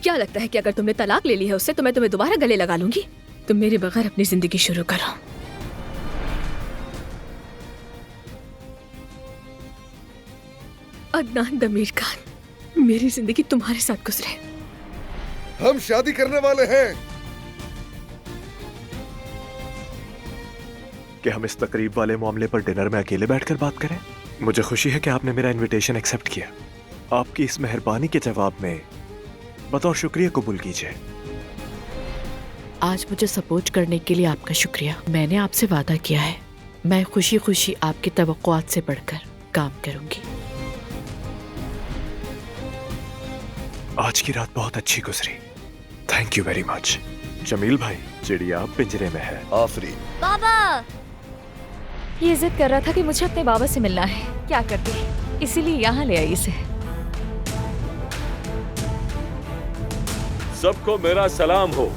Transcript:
क्या लगता है कि अगर तुमने तलाक ले ली है उससे तो मैं तुम्हें दोबारा गले लगा लूंगी? तुम मेरे बगैर अपनी जिंदगी शुरू करो। अदनान दमीर खान, मेरी जिंदगी तुम्हारे साथ गुजरे। हम शादी करने वाले हैं। कि हम इस तकरीब वाले मामले पर डिनर में अकेले बैठकर बात करें? मुझे खुशी है कि आपने मेरा इनविटेशन एक्सेप्ट किया। आपकी इस मेहरबानी के जवाब में बतौर शुक्रिया कबूल कीजिए। आज मुझे सपोर्ट करने के लिए आपका शुक्रिया। मैंने आपसे वादा किया है, मैं खुशी खुशी आपकी तवक्कुआत से बढ़कर काम करूंगी। आज की रात बहुत अच्छी गुजरी। Thank you very much. Jamil भाई, चिड़िया पिंजरे में है। आफरीन। बाबा, ये जिद कर रहा था कि मुझे अपने बाबा से मिलना है। क्या करती, इसीलिए यहाँ ले आई इसे। सबको मेरा सलाम हो।